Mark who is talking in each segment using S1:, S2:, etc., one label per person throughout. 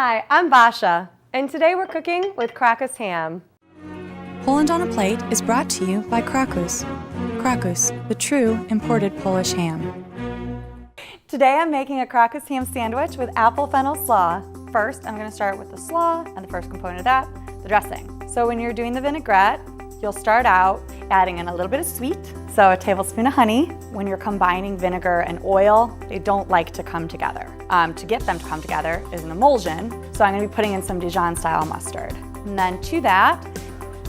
S1: Hi, I'm Basha, and today we're cooking with Krakus ham.
S2: Poland on a Plate is brought to you by Krakus. Krakus, the true imported Polish ham.
S1: Today I'm making a Krakus ham sandwich with apple-fennel slaw. First, I'm going to start with the slaw, and the first component of that, the dressing. So when you're doing the vinaigrette, you'll start out adding in a little bit of sweet, so a tablespoon of honey. When you're combining vinegar and oil, they don't like to come together. To get them to come together is an emulsion, so I'm going to be putting in some Dijon-style mustard. And then to that,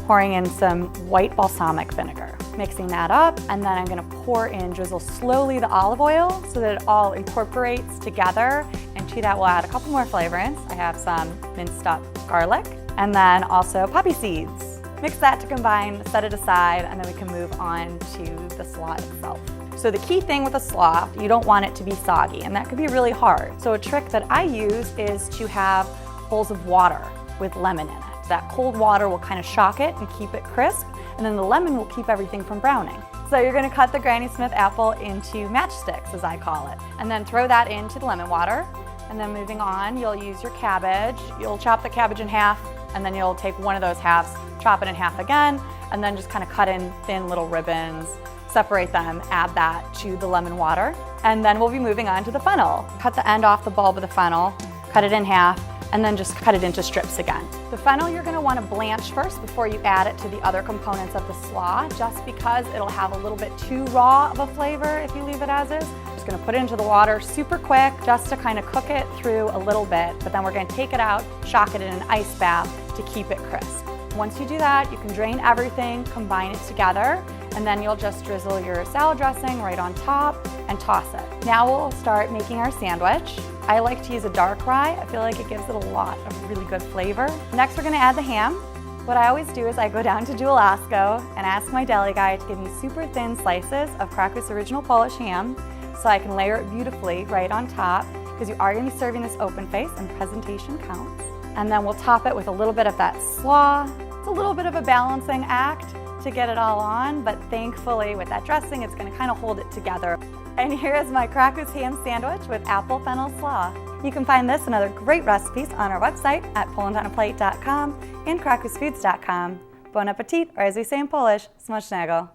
S1: pouring in some white balsamic vinegar. Mixing that up, and then I'm going to pour in, drizzle slowly the olive oil so that it all incorporates together. And to that we'll add a couple more flavorants. I have some minced up garlic, and then also poppy seeds. Mix that to combine, set it aside, and then we can move on to the slaw itself. So the key thing with a slaw, you don't want it to be soggy, and that could be really hard. So a trick that I use is to have bowls of water with lemon in it. That cold water will kind of shock it and keep it crisp, and then the lemon will keep everything from browning. So you're going to cut the Granny Smith apple into matchsticks, as I call it, and then throw that into the lemon water. And then moving on, you'll use your cabbage. You'll chop the cabbage in half, and then you'll take one of those halves, chop it in half again, and then just kind of cut in thin little ribbons, separate them, add that to the lemon water. And then we'll be moving on to the fennel. Cut the end off the bulb of the fennel, cut it in half, and then just cut it into strips again. The fennel you're going to want to blanch first before you add it to the other components of the slaw, just because it'll have a little bit too raw of a flavor if you leave it as is. Just going to put it into the water super quick just to kind of cook it through a little bit, but then we're going to take it out, shock it in an ice bath to keep it crisp. Once you do that, you can drain everything, combine it together, and then you'll just drizzle your salad dressing right on top and toss it. Now we'll start making our sandwich. I like to use a dark rye. I feel like it gives it a lot of really good flavor. Next, we're going to add the ham. What I always do is I go down to Jewel-Osco and ask my deli guy to give me super thin slices of Krakus original Polish ham so I can layer it beautifully right on top, because you are going to be serving this open face and presentation counts. And then we'll top it with a little bit of that slaw. It's a little bit of a balancing act to get it all on, but thankfully with that dressing, it's going to kind of hold it together. And here is my Krakus ham sandwich with apple-fennel slaw. You can find this and other great recipes on our website at polandonaplate.com and krakusfoods.com. Bon appetit, or as we say in Polish, smacznego.